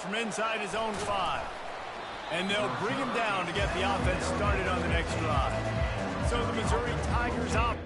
from inside his own 5. And they'll bring him down to get the offense started on the next drive. So the Missouri Tigers out.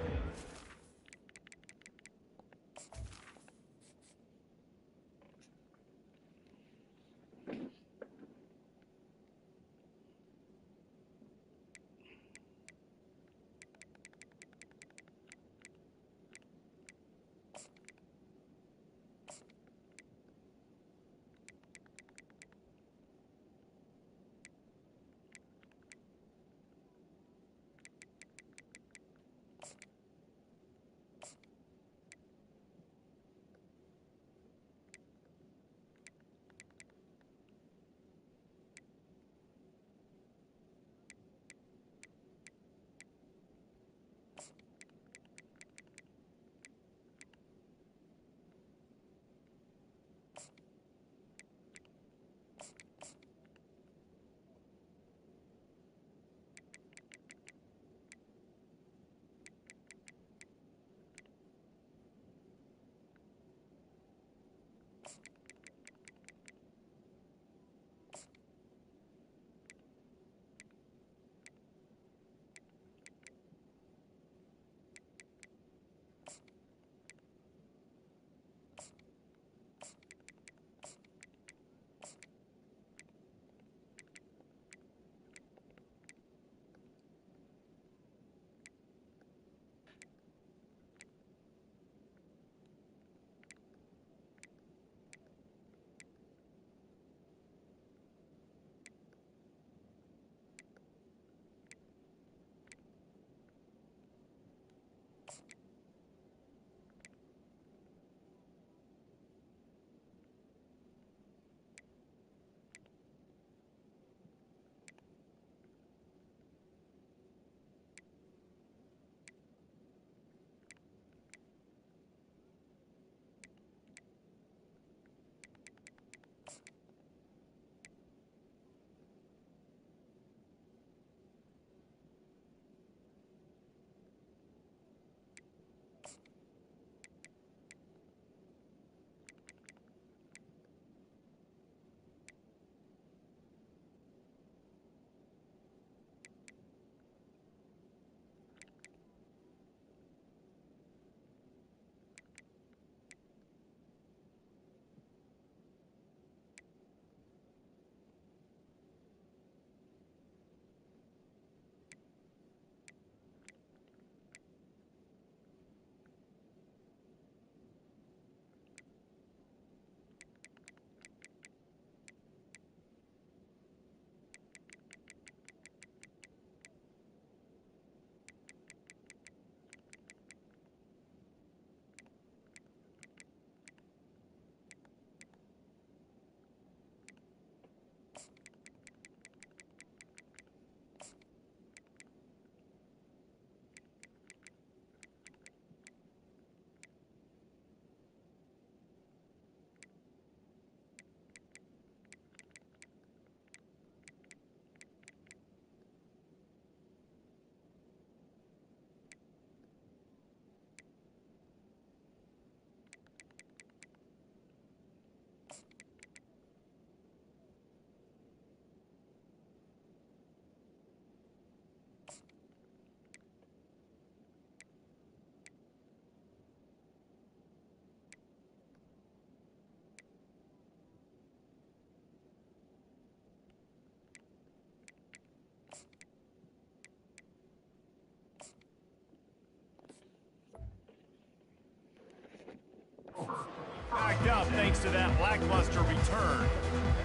Backed up thanks to that lackluster return.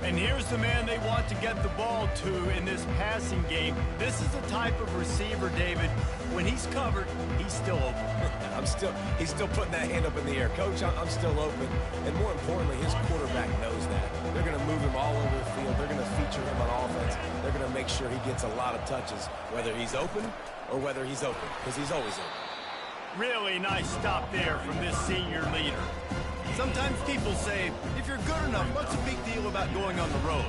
And here's the man they want to get the ball to in this passing game. This is the type of receiver, David, when he's covered, he's still open. He's still putting that hand up in the air. Coach, I'm still open. And more importantly, his quarterback knows that. They're going to move him all over the field. They're going to feature him on offense. They're going to make sure he gets a lot of touches, whether he's open or whether he's open, because he's always open. Really nice stop there from this senior leader. Sometimes people say, if you're good enough, what's the big deal about going on the road?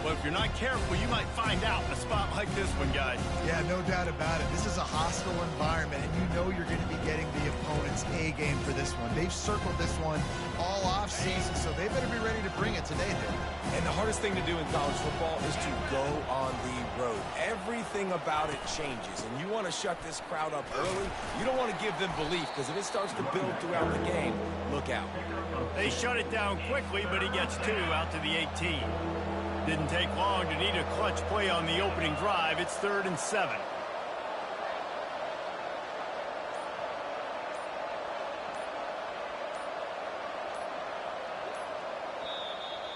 Well, if you're not careful, you might find out in a spot like this one, guys. Yeah, no doubt about it. This is a hostile environment, and you know you're going to be getting the opponent's A game for this one. They've circled this one all off-season, so they better be ready to bring it today, Dave. And the hardest thing to do in college football is to go on the road. Everything about it changes, and you want to shut this crowd up early. You don't want to give them belief, because if it starts to build throughout the game, look out. They shut it down quickly, but he gets 2 out to the 18. Didn't take long to need a clutch play on the opening drive. It's 3rd and 7.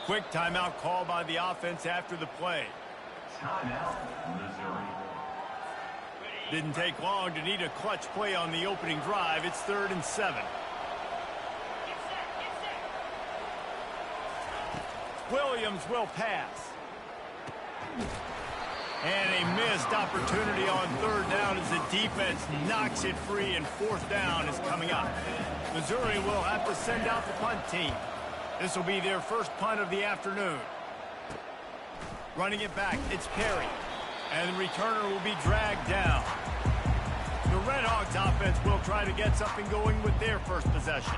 Quick timeout call by the offense after the play. Timeout, Missouri. Didn't take long to need a clutch play on the opening drive. It's 3rd and 7. Williams will pass. And a missed opportunity on 3rd down as the defense knocks it free, and 4th down is coming up. Missouri will have to send out the punt team. This will be their first punt of the afternoon. Running it back, it's Perry. And the returner will be dragged down. The Red Hawks offense will try to get something going with their first possession.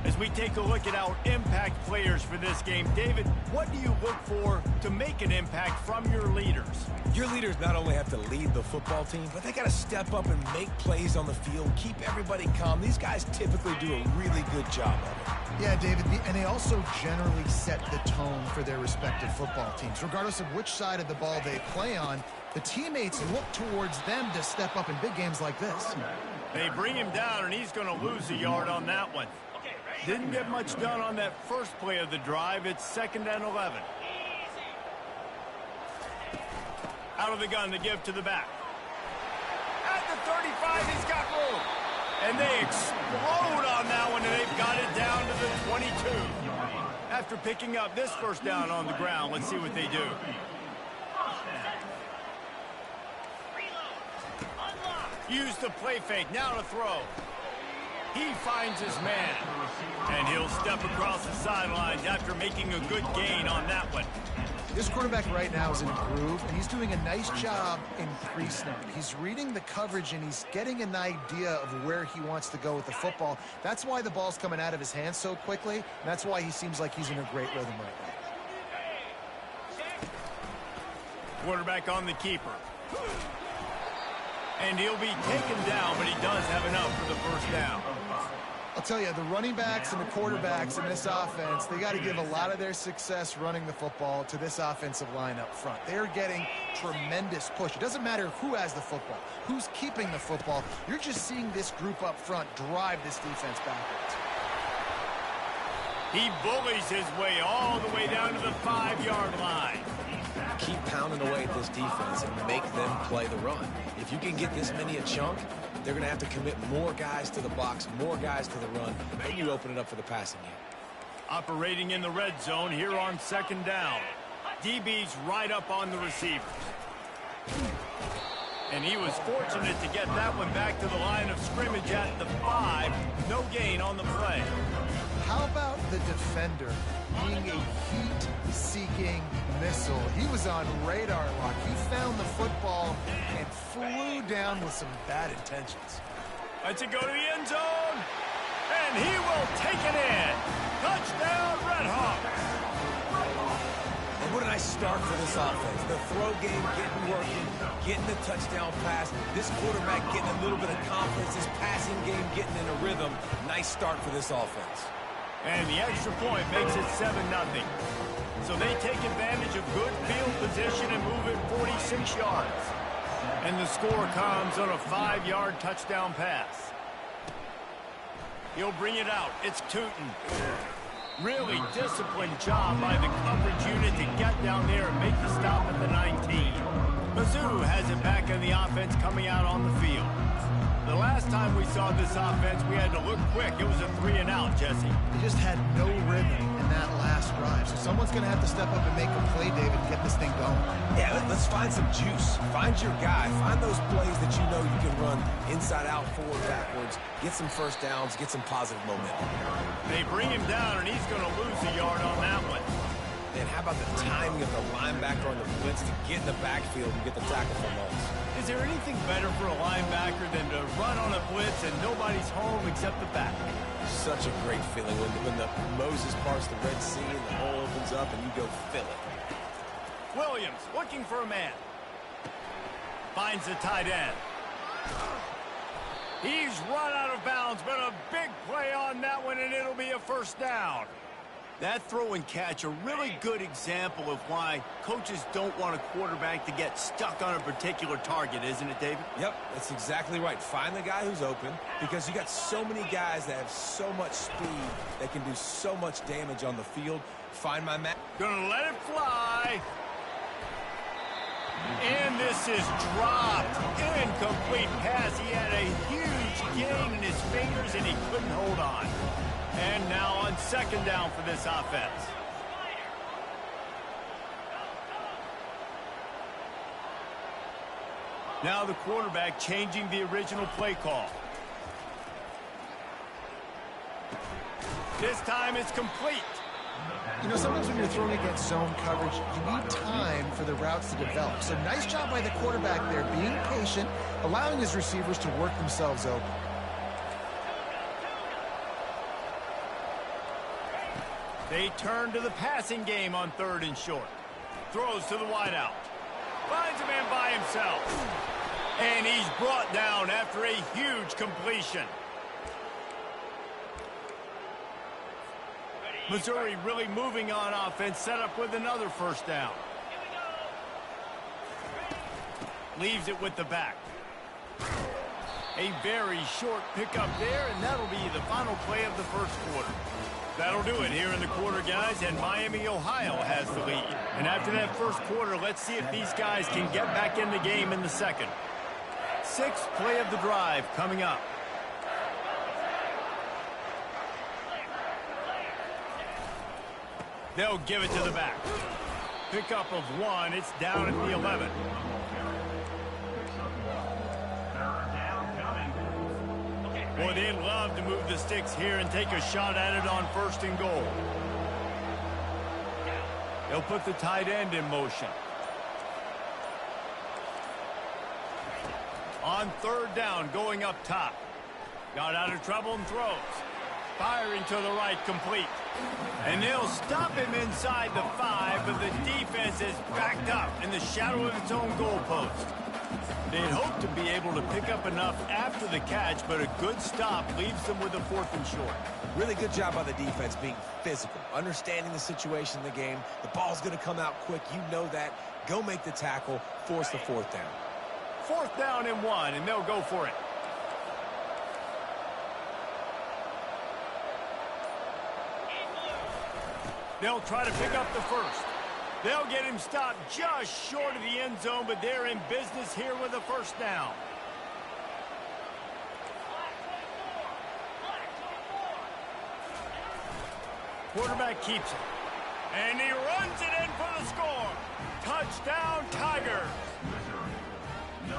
As we take a look at our impact players for this game, David, what do you look for to make an impact from your leaders? Your leaders not only have to lead the football team, but they got to step up and make plays on the field, keep everybody calm. These guys typically do a really good job of it. Yeah, David, and they also generally set the tone for their respective football teams. Regardless of which side of the ball they play on, the teammates look towards them to step up in big games like this. They bring him down, and he's going to lose a yard on that one. Didn't get much done on that first play of the drive. It's 2nd and 11. Out of the gun to give to the back. At the 35, he's got room. And they explode on that one, and they've got it down to the 22. After picking up this first down on the ground, let's see what they do. Use the play fake, now to throw. He finds his man, and he'll step across the sidelines after making a good gain on that one. This quarterback right now is in a groove, and he's doing a nice job in pre-snap. He's reading the coverage, and he's getting an idea of where he wants to go with the football. That's why the ball's coming out of his hands so quickly, and that's why he seems like he's in a great rhythm right now. Quarterback on the keeper. And he'll be taken down, but he does have enough for the first down. I'll tell you, the running backs and the quarterbacks in this offense, they got to give a lot of their success running the football to this offensive line up front. They're getting tremendous push. It doesn't matter who has the football, who's keeping the football. You're just seeing this group up front drive this defense backwards. He bullies his way all the way down to the 5-yard line. Keep pounding away at this defense and make them play the run. If you can get this many a chunk, they're going to have to commit more guys to the box, more guys to the run, then you open it up for the passing game. Operating in the red zone here on 2nd down. DB's right up on the receivers. And he was fortunate to get that one back to the line of scrimmage at the 5. No gain on the play. How about the defender being a heat-seeking missile? He was on radar lock. He found the football and flew down with some bad intentions. Let's it go to the end zone. And he will take it in. Touchdown, Red Hawks. And what a nice start for this offense. The throw game getting working, getting the touchdown pass. This quarterback getting a little bit of confidence. This passing game getting in a rhythm. Nice start for this offense. And the extra point makes it 7-0. So they take advantage of good field position and move it 46 yards. And the score comes on a 5-yard touchdown pass. He'll bring it out. It's Tootin. Really disciplined job by the coverage unit to get down there and make the stop at the 19. Mizzou has it back in the offense coming out on the field. The last time we saw this offense, we had to look quick. It was a 3-and-out, Jesse. They just had no rhythm in that last drive. So someone's going to have to step up and make a play, David, and get this thing going. Yeah, let's find some juice. Find your guy. Find those plays that you know you can run inside out, forward, backwards. Get some first downs. Get some positive momentum. They bring him down, and he's going to lose a yard on that one. And how about the timing of the linebacker on the blitz to get in the backfield and get the tackle for loss? Is there anything better for a linebacker than to run on a blitz and nobody's home except the back? Such a great feeling when the Moses parts the Red Sea and the hole opens up and you go fill it. Williams looking for a man. Finds the tight end. He's run out of bounds, but a big play on that one, and it'll be a first down. That throw and catch, a really good example of why coaches don't want a quarterback to get stuck on a particular target, isn't it, David? Yep, that's exactly right. Find the guy who's open, because you got so many guys that have so much speed that can do so much damage on the field. Find my man. Gonna let it fly. And this is dropped. Incomplete pass. He had a huge gain in his fingers, and he couldn't hold on. And now on second down for this offense. Now the quarterback changing the original play call. This time it's complete. You know, sometimes when you're throwing against zone coverage, you need time for the routes to develop. So nice job by the quarterback there, being patient, allowing his receivers to work themselves open. They turn to the passing game on third and short. Throws to the wideout. Finds a man by himself. And he's brought down after a huge completion. Missouri really moving on offense, set up with another first down. Leaves it with the back. A very short pickup there, and that'll be the final play of the first quarter. That'll do it here in the quarter, guys, and Miami, Ohio has the lead. And after that first quarter, let's see if these guys can get back in the game in the second. Sixth play of the drive coming up. They'll give it to the back. Pickup of one. It's down at the 11. Boy, they'd love to move the sticks here and take a shot at it on first and goal. They'll put the tight end in motion. On third down, going up top. Got out of trouble and throws. Firing to the right, complete. And they'll stop him inside the 5, but the defense is backed up in the shadow of its own goalpost. They'd hope to be able to pick up enough after the catch, but a good stop leaves them with a fourth and short. Really good job by the defense being physical, understanding the situation in the game. The ball's going to come out quick. You know that. Go make the tackle, force the fourth down. Fourth down and 1, and they'll go for it. They'll try to pick up the first. They'll get him stopped just short of the end zone, but they're in business here with a first down. Quarterback keeps it. And he runs it in for the score. Touchdown, Tigers.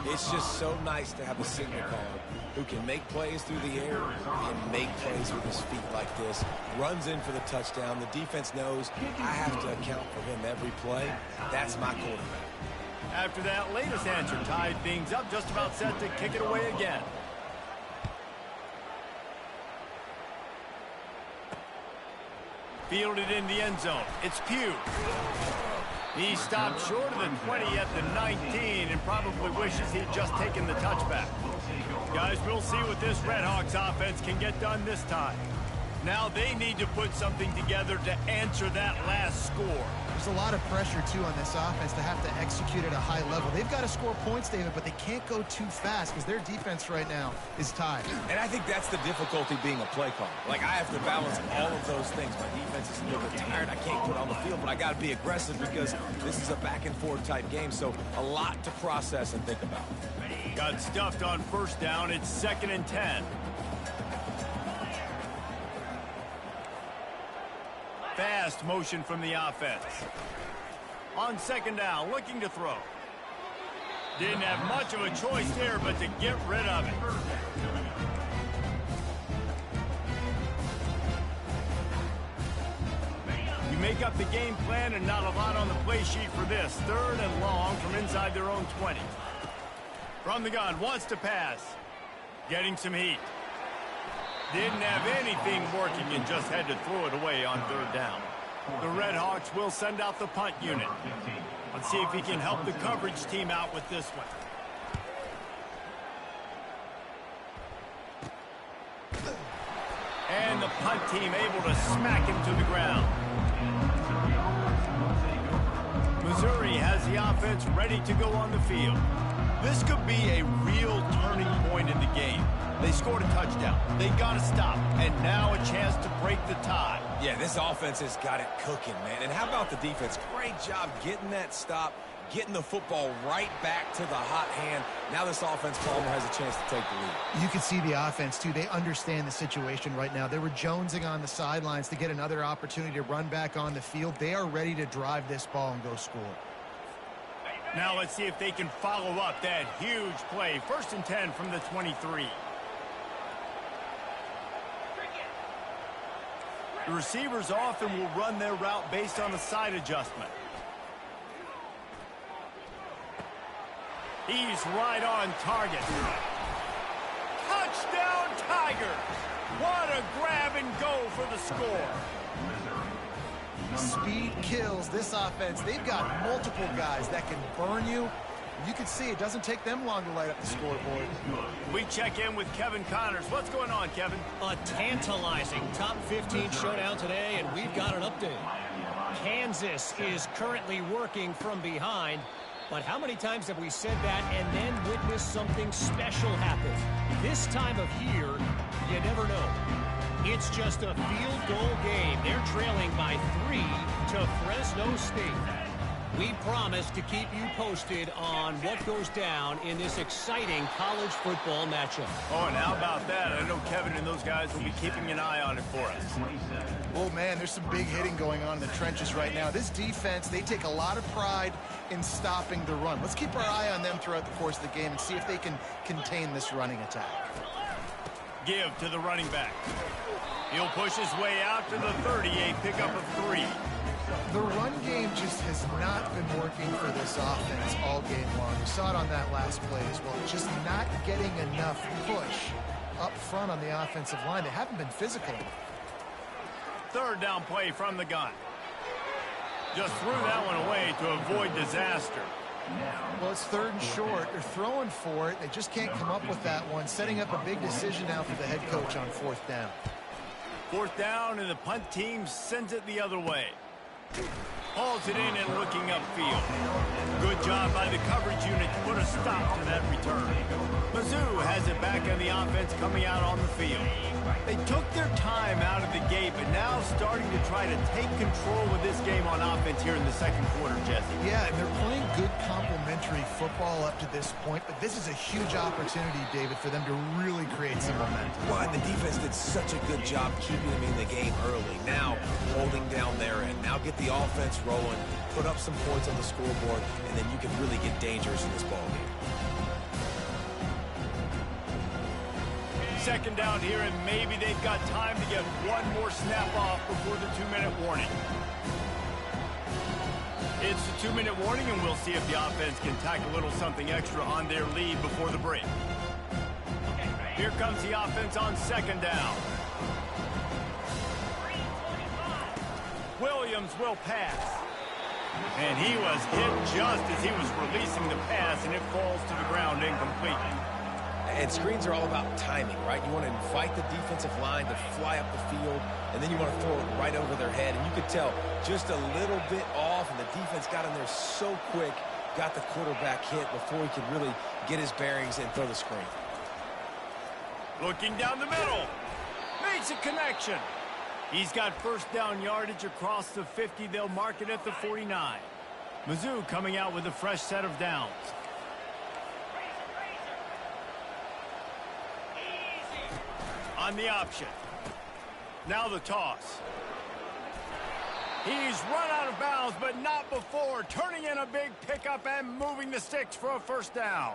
It's just so nice to have a signal caller who can make plays through the air and make plays with his feet like this. Runs in for the touchdown. The defense knows I have to account for him every play. That's my quarterback. After that latest answer tied things up, just about set to kick it away again. Fielded in the end zone. It's Pugh. He stopped short of the 20 at the 19 and probably wishes he'd just taken the touchback. Guys, we'll see what this Redhawks offense can get done this time. Now they need to put something together to answer that last score. There's a lot of pressure, too, on this offense to have to execute at a high level. They've got to score points, David, but they can't go too fast because their defense right now is tied. And I think that's the difficulty being a play caller. Like, I have to balance all of those things. My defense is a little bit tired. I can't put on the field, but I got to be aggressive because this is a back-and-forth type game, so a lot to process and think about. Got stuffed on first down. It's 2nd and 10. Fast motion from the offense. On second down, looking to throw. Didn't have much of a choice there, but to get rid of it. You make up the game plan and not a lot on the play sheet for this. 3rd and long from inside their own 20. From the gun, wants to pass. Getting some heat. Didn't have anything working and just had to throw it away on 3rd down. The Red Hawks will send out the punt unit. Let's see if he can help the coverage team out with this one. And the punt team able to smack him to the ground. Missouri has the offense ready to go on the field. This could be a real turning point in the game. They scored a touchdown. They got to stop. And now a chance to break the tie. Yeah, this offense has got it cooking, man. And how about the defense? Great job getting that stop, getting the football right back to the hot hand. Now this offense, Palmer, has a chance to take the lead. You can see the offense, too. They understand the situation right now. They were jonesing on the sidelines to get another opportunity to run back on the field. They are ready to drive this ball and go score. Now let's see if they can follow up that huge play. 1st and 10 from the 23. The receivers often will run their route based on a side adjustment. He's right on target. Touchdown, Tigers! What a grab and go for the score. Speed kills this offense. They've got multiple guys that can burn you. You can see it doesn't take them long to light up the scoreboard. We check in with Kevin Connors. What's going on, Kevin? A tantalizing top 15 showdown today, and we've got an update. Kansas is currently working from behind, but how many times have we said that and then witnessed something special happen? This time of year, you never know. It's just a field goal game. They're trailing by 3 to Fresno State. We promise to keep you posted on what goes down in this exciting college football matchup. Oh, and how about that? I know Kevin and those guys will be keeping an eye on it for us. Oh, man, there's some big hitting going on in the trenches right now. This defense, they take a lot of pride in stopping the run. Let's keep our eye on them throughout the course of the game and see if they can contain this running attack. Give to the running back. He'll push his way out to the 30, a pickup of 3. The run game just has not been working for this offense all game long. We saw it on that last play as well. Just not getting enough push up front on the offensive line. They haven't been physical enough. 3rd down play from the gun. Just threw that one away to avoid disaster. Well, it's 3rd and short. They're throwing for it. They just can't come up with that one. Setting up a big decision now for the head coach on 4th down. 4th down, and the punt team sends it the other way. Hauls it in and looking upfield. Good job by the coverage unit to put a stop to that return. Mizzou has it back on the offense coming out on the field. They took their time out of the gate, but now starting to try to take control of this game on offense here in the 2nd quarter, Jesse. Yeah, and they're playing good complementary football up to this point, but this is a huge opportunity, David, for them to really create some momentum. Well, and the defense did such a good job keeping them in the game early. Now, holding down their end. Now get the offense rolling, put up some points on the scoreboard, and then you can really get dangerous in this ball game. 2nd down here, and maybe they've got time to get one more snap off before the 2-minute warning. It's the 2-minute warning, and we'll see if the offense can tack a little something extra on their lead before the break. Here comes the offense on 2nd down. Williams will pass. And he was hit just as he was releasing the pass, and it falls to the ground incomplete. And screens are all about timing, right? You want to invite the defensive line to fly up the field, and then you want to throw it right over their head. And you could tell just a little bit off, and the defense got in there so quick, got the quarterback hit before he could really get his bearings and throw the screen. Looking down the middle. Makes a connection. He's got 1st down yardage across the 50. They'll mark it at the 49. Mizzou coming out with a fresh set of downs. On the option. Now the toss. He's run out of bounds, but not before. Turning in a big pickup and moving the sticks for a 1st down.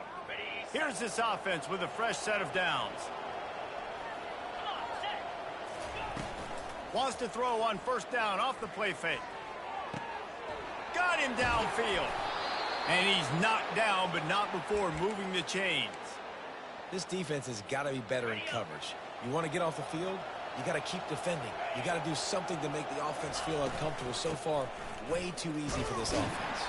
Here's this offense with a fresh set of downs. Wants to throw on 1st down off the play fake. him downfield. And he's knocked down, but not before moving the chains. This defense has got to be better in coverage. You want to get off the field, you got to keep defending. You got to do something to make the offense feel uncomfortable. So far, way too easy for this offense.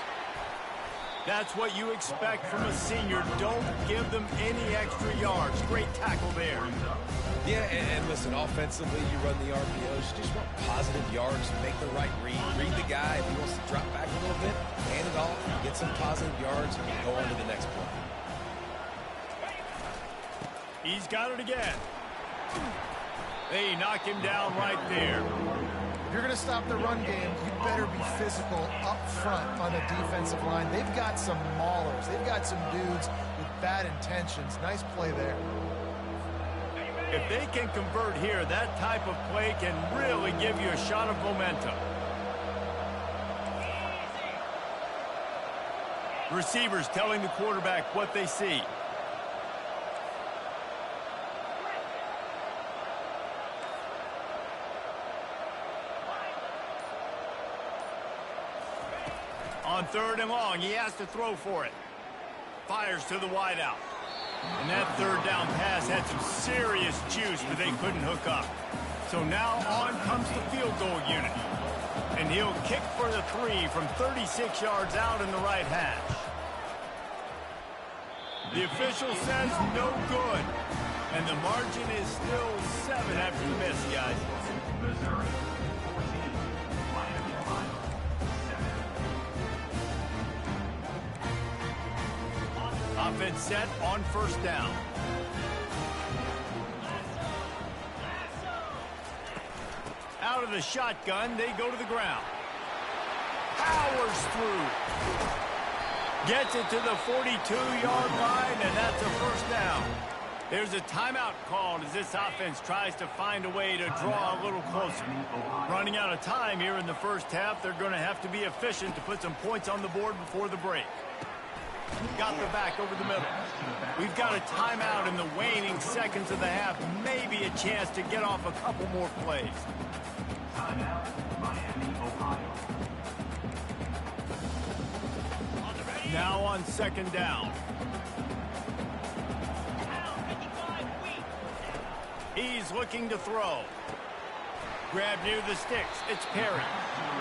That's what you expect from a senior. Don't give them any extra yards. Great tackle there. Yeah, and listen, offensively, you run the RPOs. You just want positive yards, make the right read. Read the guy. If he wants to drop back a little bit, hand it off, get some positive yards, and go on to the next play. He's got it again. They knock him down right there. If you're going to stop the run game, you better be physical up front on the defensive line. They've got some maulers. They've got some dudes with bad intentions. Nice play there. If they can convert here, that type of play can really give you a shot of momentum. Receivers telling the quarterback what they see. On 3rd and long, he has to throw for it. Fires to the wideout. And that 3rd down pass had some serious juice, but they couldn't hook up. So now on comes the field goal unit. And he'll kick for the 3 from 36 yards out in the right hash. The official says no good. And the margin is still 7 after the miss, guys. Missouri 14, Miami 5, 7. Offense set on 1st down. Out of the shotgun, they go to the ground. Powers through. Gets it to the 42-yard line, and that's a 1st down. There's a timeout called as this offense tries to find a way to draw a little closer. Running out of time here in the 1st half, they're going to have to be efficient to put some points on the board before the break. Got the back over the middle. We've got a timeout in the waning seconds of the half. Maybe a chance to get off a couple more plays. Timeout, Miami, Ohio. Now on 2nd down. He's looking to throw. Grab near the sticks. It's Perry.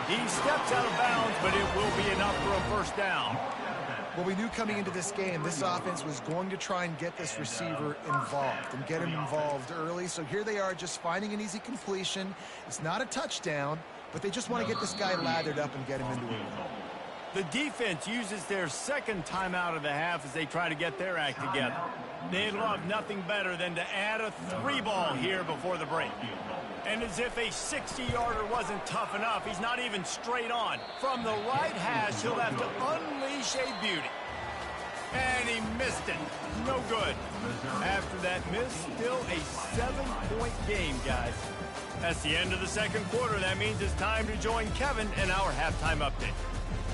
He steps out of bounds, but it will be enough for a 1st down. Well, we knew coming into this game, this offense was going to try and get this receiver involved and get him involved early. So here they are just finding an easy completion. It's not a touchdown, but they just want to get this guy lathered up and get him into a win. The defense uses their 2nd timeout of the half as they try to get their act together. They'd love nothing better than to add a 3-ball here before the break. And as if a 60-yarder wasn't tough enough, he's not even straight on. From the right hash, he'll have to unleash a beauty. And he missed it. No good. After that miss, still a 7-point game, guys. That's the end of the 2nd quarter. That means it's time to join Kevin in our halftime update.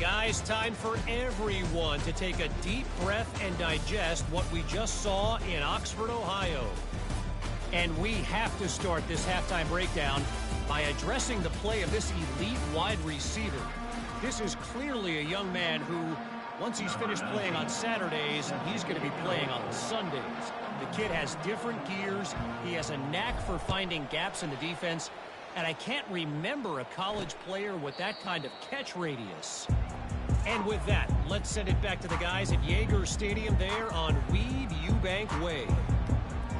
Guys, time for everyone to take a deep breath and digest what we just saw in Oxford, Ohio. And we have to start this halftime breakdown by addressing the play of this elite wide receiver. This is clearly a young man who, once he's finished playing on Saturdays, he's going to be playing on Sundays. The kid has different gears. He has a knack for finding gaps in the defense. And I can't remember a college player with that kind of catch radius. And with that, let's send it back to the guys at Yager Stadium there on Weed Eubank Way.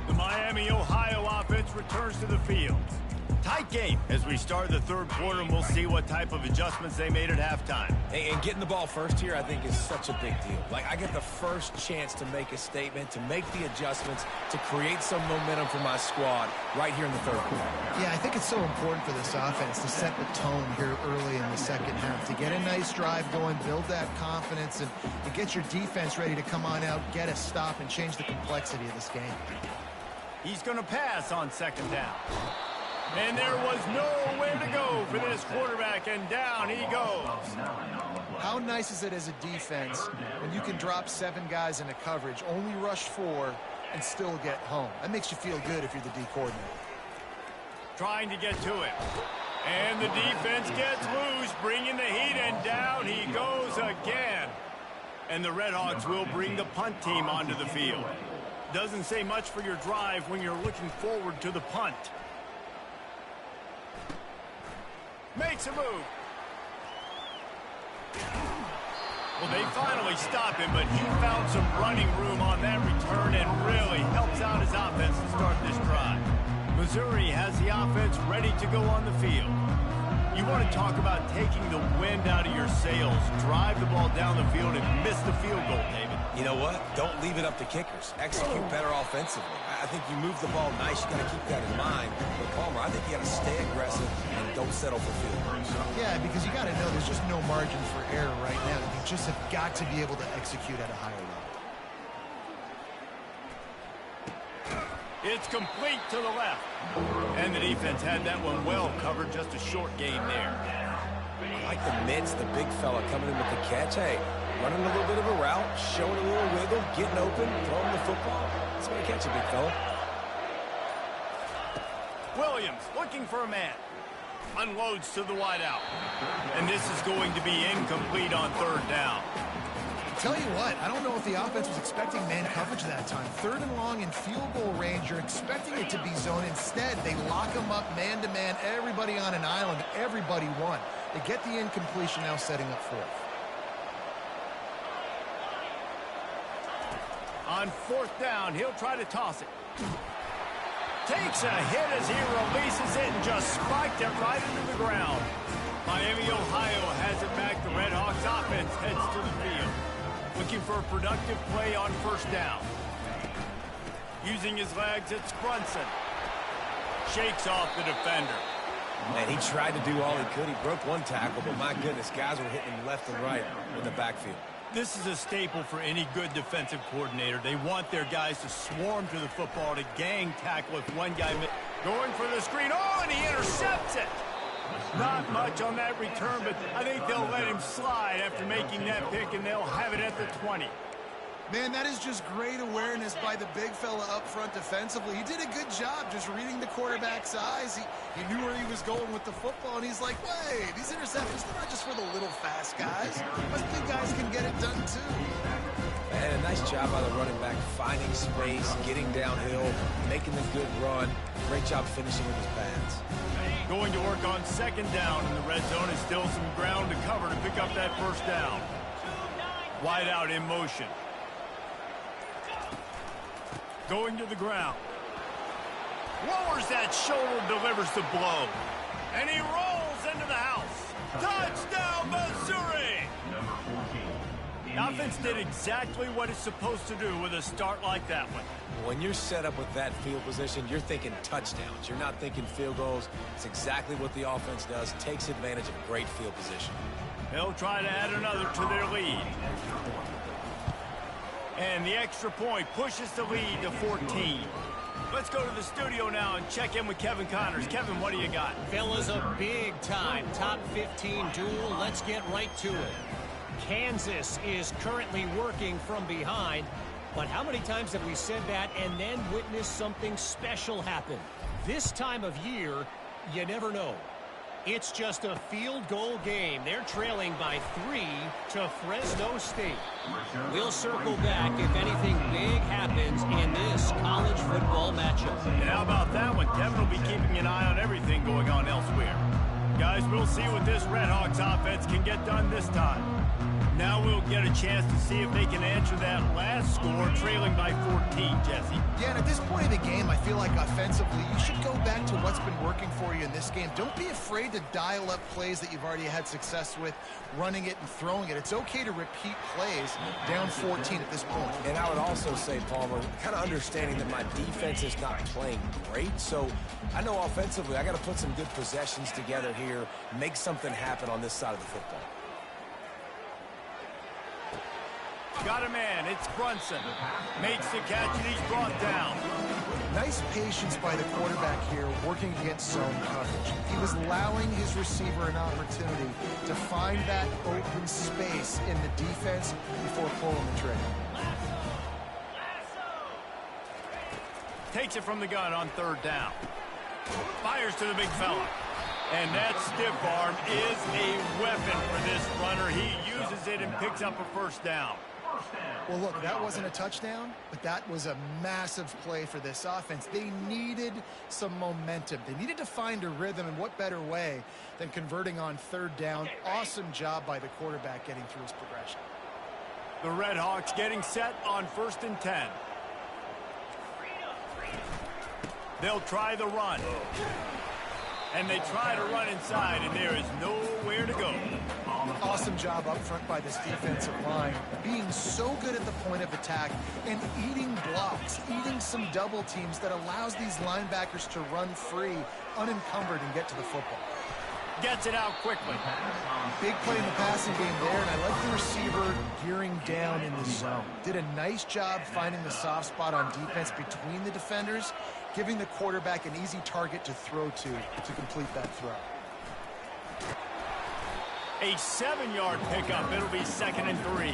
The Miami, Ohio offense returns to the field. Tight game as we start the 3rd quarter, and we'll see what type of adjustments they made at halftime. And getting the ball first here, I think, is such a big deal. Like, I get the first chance to make a statement, to make the adjustments, to create some momentum for my squad right here in the 3rd quarter. Yeah, I think it's so important for this offense to set the tone here early in the 2nd half, to get a nice drive going, build that confidence, and get your defense ready to come on out, get a stop, and change the complexity of this game. He's going to pass on 2nd down. And there was nowhere to go for this quarterback, and down he goes. How nice is it as a defense when you can drop 7 guys into coverage, only rush 4, and still get home? That makes you feel good if you're the D coordinator. Trying to get to it. And the defense gets loose, bringing the heat, and down he goes again. And the Redhawks will bring the punt team onto the field. Doesn't say much for your drive when you're looking forward to the punt. Makes a move. Well, they finally stop him, but he found some running room on that return and really helps out his offense to start this drive. Missouri has the offense ready to go on the field. You want to talk about taking the wind out of your sails. Drive the ball down the field and miss the field goal, David. You know what? Don't leave it up to kickers. Execute better offensively. I think you move the ball nice. You got to keep that in mind. But Palmer, I think you got to stay aggressive and don't settle for field goals. Yeah, because you got to know there's just no margin for error right now. You just have got to be able to execute at a higher level. It's complete to the left. And the defense had that one well covered. Just a short gain there. I like the Mizz, the big fella coming in with the catch. Hey, running a little bit of a route, showing a little wiggle, getting open, throwing the football. It's going to catch a big fella. Williams looking for a man. Unloads to the wideout. And this is going to be incomplete on third down. Tell you what, I don't know if the offense was expecting man coverage that time. Third and long in field goal range, you're expecting it to be zone. Instead, they lock them up man-to-man, everybody on an island, everybody won. They get the incompletion, now setting up fourth. On fourth down, he'll try to toss it. Takes a hit as he releases it and just spiked it right into the ground. Miami, Ohio has it back. The Redhawks offense heads to the field. Looking for a productive play on first down. Using his legs, it's Brunson. Shakes off the defender. Man, he tried to do all he could. He broke one tackle, but my goodness, guys were hitting him left and right in the backfield. This is a staple for any good defensive coordinator. They want their guys to swarm to the football, to gang tackle if one guy going for the screen. Oh, and he intercepts it. Not much on that return, but I think they'll let him slide after making that pick, and they'll have it at the 20. Man, that is just great awareness by the big fella up front defensively. He did a good job just reading the quarterback's eyes. He knew where he was going with the football, and he's like, wait, these interceptions, they're not just for the little fast guys. Us big guys can get it done, too. And a nice job by the running back, finding space, getting downhill, making a good run. Great job finishing with his pads. Going to work on second down, and the red zone is still some ground to cover to pick up that first down. Wide out in motion. Going to the ground. Lowers that shoulder, delivers the blow. And he rolls into the house. Touchdown, Missouri! Number 14. The offense did exactly what it's supposed to do with a start like that one. When you're set up with that field position, you're thinking touchdowns. You're not thinking field goals. It's exactly what the offense does. Takes advantage of a great field position. They'll try to add another to their lead. And the extra point pushes the lead to 14. Let's go to the studio now and check in with Kevin Connors. Kevin, what do you got? Fellas, a big-time top 15 duel. Let's get right to it. Kansas is currently working from behind. But how many times have we said that and then witnessed something special happen? This time of year, you never know. It's just a field goal game. They're trailing by 3 to Fresno State. We'll circle back if anything big happens in this college football matchup. And how about that one? Kevin will be keeping an eye on everything going on elsewhere. Guys, we'll see what this Redhawks offense can get done this time. Now we'll get a chance to see if they can answer that last score, trailing by 14, Jesse. Yeah, and at this point of the game, I feel like offensively, you should go back to what's been working for you in this game. Don't be afraid to dial up plays that you've already had success with, running it and throwing it. It's okay to repeat plays down 14 at this point. And I would also say, Palmer, kind of understanding that my defense is not playing great, so I know offensively I got to put some good possessions together here, make something happen on this side of the football. Got a man. It's Brunson. Makes the catch, and he's brought down. Nice patience by the quarterback here, working against zone coverage. He was allowing his receiver an opportunity to find that open space in the defense before pulling the trigger. Takes it from the gun on third down. Fires to the big fella. And that stiff arm is a weapon for this runner. He uses it and picks up a first down. Well, look, that wasn't a touchdown, but that was a massive play for this offense. They needed some momentum. They needed to find a rhythm, and what better way than converting on third down. Awesome job by the quarterback getting through his progression. The Red Hawks getting set on 1st and 10. They'll try the run. And they try to run inside, and there is nowhere to go. Awesome job up front by this defensive line, being so good at the point of attack and eating blocks, eating some double teams that allows these linebackers to run free, unencumbered, and get to the football. Gets it out quickly. Big play in the passing game there, and I like the receiver gearing down in the zone. Did a nice job finding the soft spot on defense between the defenders, giving the quarterback an easy target to throw to complete that throw. A 7-yard pickup. It'll be 2nd and 3.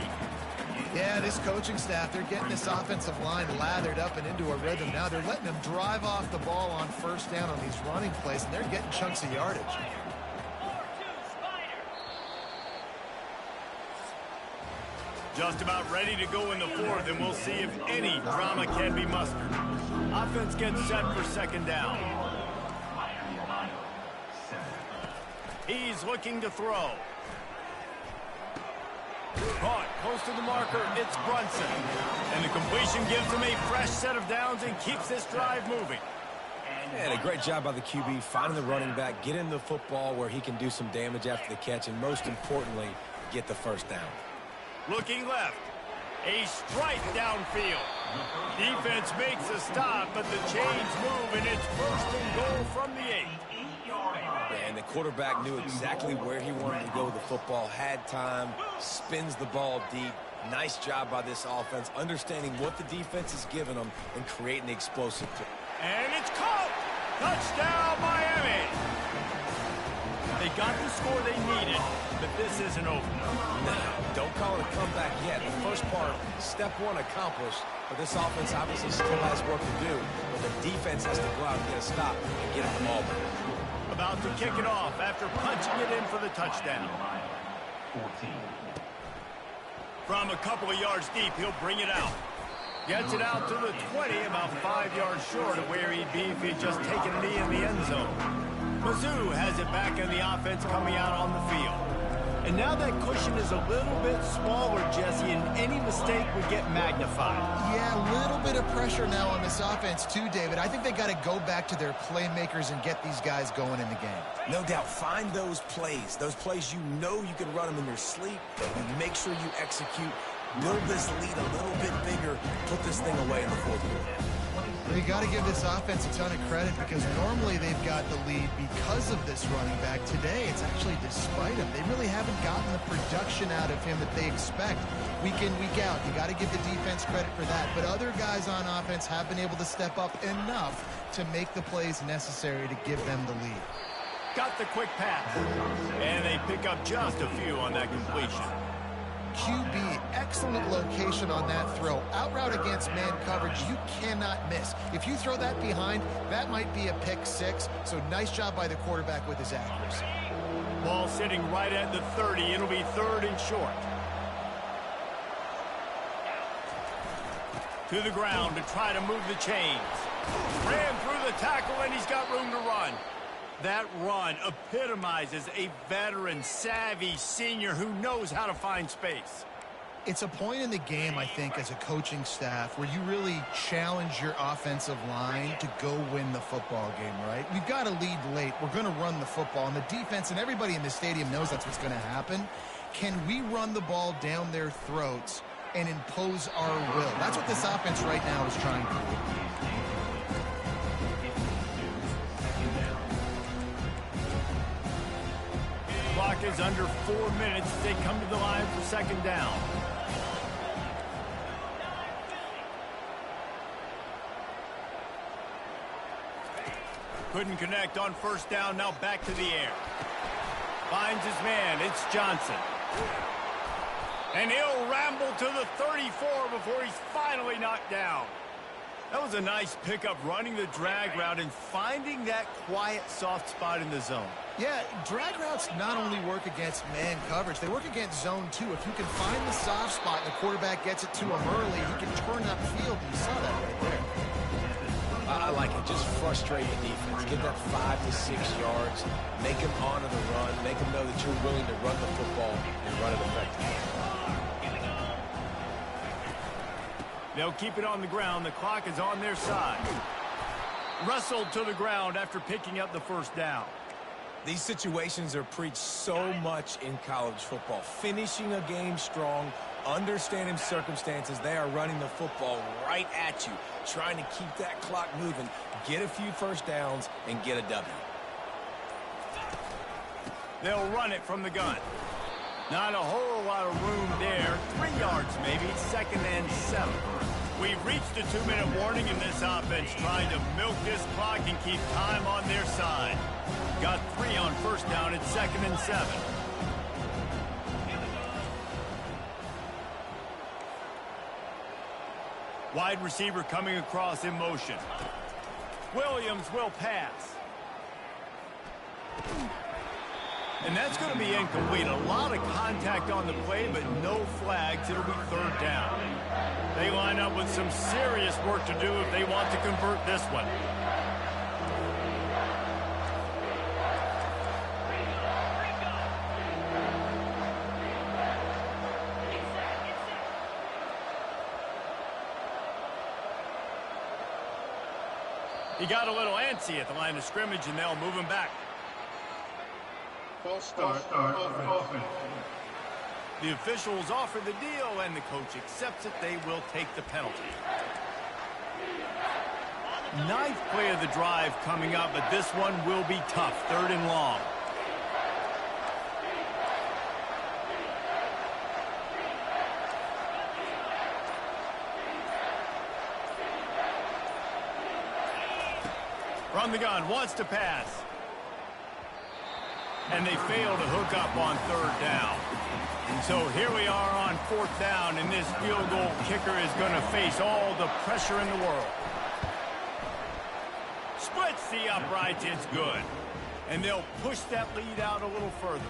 Yeah, this coaching staff, they're getting this offensive line lathered up and into a rhythm. Now they're letting them drive off the ball on first down on these running plays, and they're getting chunks of yardage. Just about ready to go in the 4th, and we'll see if any drama can be mustered. Offense gets set for 2nd down. He's looking to throw. Caught close to the marker. It's Brunson. And the completion gives him a fresh set of downs and keeps this drive moving. And a great job by the QB finding the running back, getting the football where he can do some damage after the catch, and most importantly, get the first down. Looking left. A strike downfield. Defense makes a stop, but the chains move, and it's 1st and goal from the 8. And the quarterback knew exactly where he wanted to go with the football, had time, spins the ball deep. Nice job by this offense, understanding what the defense is giving them and creating the explosive play. And it's caught! Touchdown, Miami! They got the score they needed, but this isn't over. No, don't call it a comeback yet. The first part, step 1 accomplished, but this offense obviously still has work to do. But the defense has to go out and get a stop and get the ball back. About to kick it off after punching it in for the touchdown. From a couple of yards deep, he'll bring it out. Gets it out to the 20, about 5 yards short of where he'd be if he'd just taken a knee in the end zone. Mizzou has it back in the offense coming out on the field. And now that cushion is a little bit smaller, Jesse, and any mistake would get magnified. Yeah, a little bit of pressure now on this offense too, David. I think they got to go back to their playmakers and get these guys going in the game. No doubt, find those plays you know you can run them in your sleep, and make sure you execute. Build this lead a little bit bigger, put this thing away in the 4th quarter. You got to give this offense a ton of credit because normally they've got the lead because of this running back. Today, it's actually despite him. They really haven't gotten the production out of him that they expect week in, week out. You got to give the defense credit for that. But other guys on offense have been able to step up enough to make the plays necessary to give them the lead. Got the quick pass. And they pick up just a few on that completion. QB, excellent location on that throw. Out route against man coverage, you cannot miss. If you throw that behind, that might be a pick 6. So nice job by the quarterback with his accuracy. Ball sitting right at the 30. It'll be 3rd and short. To the ground to try to move the chains. Ran through the tackle, and he's got room to run. That run epitomizes a veteran, savvy senior who knows how to find space. It's a point in the game, I think, as a coaching staff where you really challenge your offensive line to go win the football game, right? We've got to lead late. We're going to run the football, and the defense and everybody in the stadium knows that's what's going to happen. Can we run the ball down their throats and impose our will? That's what this offense right now is trying to do. Clock is under 4 minutes as they come to the line for 2nd down. Couldn't connect on 1st down, now back to the air. Finds his man, it's Johnson. And he'll ramble to the 34 before he's finally knocked down. That was a nice pickup, running the drag route and finding that quiet, soft spot in the zone. Yeah, drag routes not only work against man coverage, they work against zone too. If you can find the soft spot and the quarterback gets it to him early, he can turn upfield, and you saw that right there. I like it. Just frustrate the defense. Get that 5 to 6 yards. Make them honor the run. Make them know that you're willing to run the football and run it effectively. They'll keep it on the ground. The clock is on their side. Wrestled to the ground after picking up the first down. These situations are preached so much in college football. Finishing a game strong, understanding circumstances. They are running the football right at you, trying to keep that clock moving, get a few first downs, and get a W. They'll run it from the gun. Not a whole lot of room there. 3 yards maybe, 2nd and 7. We've reached a 2-minute warning in this offense, trying to milk this clock and keep time on their side. Got 3 on first down at 2nd and 7. Wide receiver coming across in motion. Williams will pass. And that's going to be incomplete. A lot of contact on the play, but no flags. It'll be 3rd down. They line up with some serious work to do if they want to convert this one. He got a little antsy at the line of scrimmage, and they'll move him back. False start offense. The officials offer the deal, and the coach accepts it. They will take the penalty. 9th play of the drive coming up, but this one will be tough. 3rd and long. From the gun, wants to pass. And they fail to hook up on 3rd down. And so here we are on 4th down, and this field goal kicker is going to face all the pressure in the world. Splits the uprights, it's good. And they'll push that lead out a little further.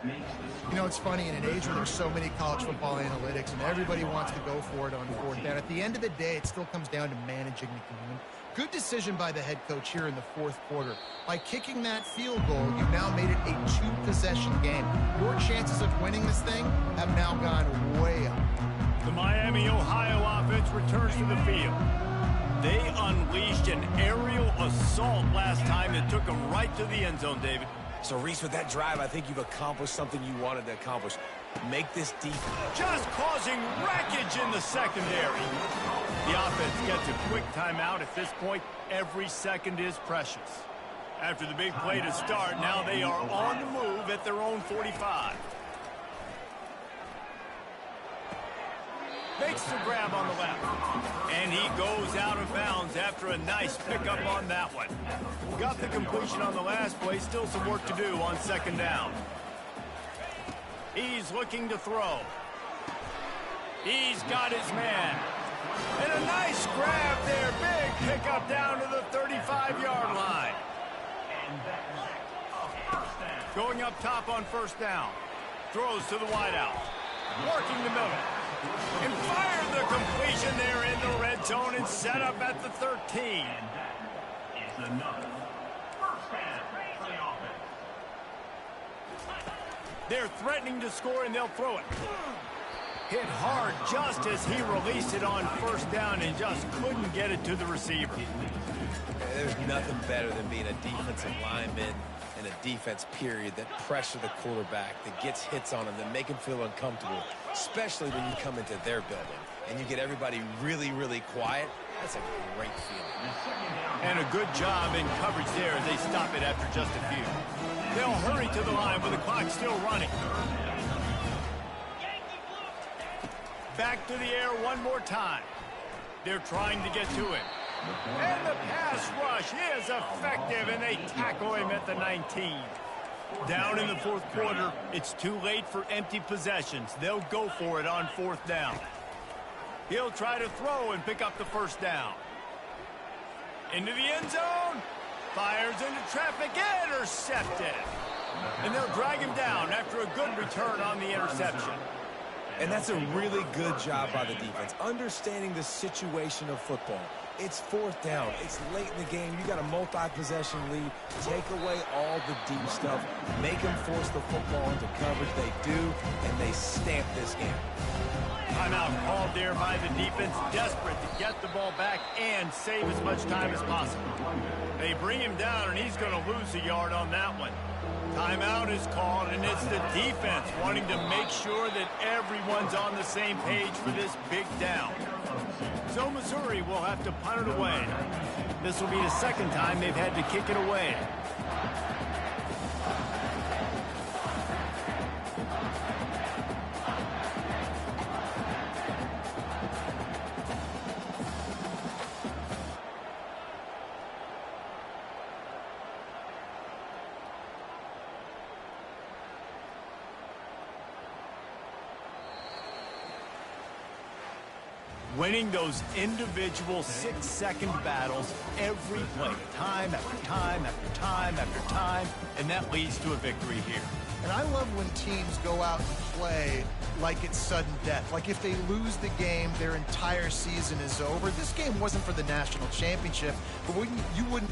You know, it's funny, in an age where there's so many college football analytics and everybody wants to go for it on fourth down, at the end of the day, it still comes down to managing the game. Good decision by the head coach here in the fourth quarter. By kicking that field goal, you've now made it a two-possession game. Your chances of winning this thing have now gone way up. The Miami, Ohio offense returns to the field. They unleashed an aerial assault last time that took them right to the end zone, David. So, Reese, with that drive, I think you've accomplished something you wanted to accomplish. Make this defense. Just causing wreckage in the secondary. The offense gets a quick timeout. At this point, every second is precious. After the big play to start, now they are on the move at their own 45. Makes the grab on the left. And he goes out of bounds after a nice pickup on that one. Got the completion on the last play. Still some work to do on second down. He's looking to throw. He's got his man. And a nice grab there. Big pickup down to the 35-yard line. Going up top on first down. Throws to the wideout. Working the middle. And fired the completion there in the red zone and set up at the 13. They're threatening to score, and they'll throw it. Hit hard just as he released it on first down and just couldn't get it to the receiver. There's nothing better than being a defensive lineman in a defense period that pressure the quarterback, that gets hits on him, that make him feel uncomfortable, especially when you come into their building and you get everybody really, really quiet. That's a great feeling. And a good job in coverage there as they stop it after just a few. They'll hurry to the line with the clock still running. Back to the air one more time. They're trying to get to it. And the pass rush is effective, and they tackle him at the 19. Down in the fourth quarter, it's too late for empty possessions. They'll go for it on fourth down. He'll try to throw and pick up the first down. Into the end zone. Fires into traffic, intercepted. And they'll drag him down after a good return on the interception. And that's a really good job by the defense, understanding the situation of football. It's fourth down. It's late in the game. You got a multi-possession lead. Take away all the deep stuff. Make them force the football into coverage. They do, and they stamp this game. Timeout called there by the defense, desperate to get the ball back and save as much time as possible. They bring him down, and he's going to lose a yard on that one. Timeout is called, and it's the defense wanting to make sure that everyone's on the same page for this big down. So Missouri will have to punt it away. This will be the second time they've had to kick it away. Winning those individual 6-second battles every play, time after time after time after time, and that leads to a victory here. And I love when teams go out and play like it's sudden death. Like if they lose the game, their entire season is over. This game wasn't for the national championship, but you wouldn't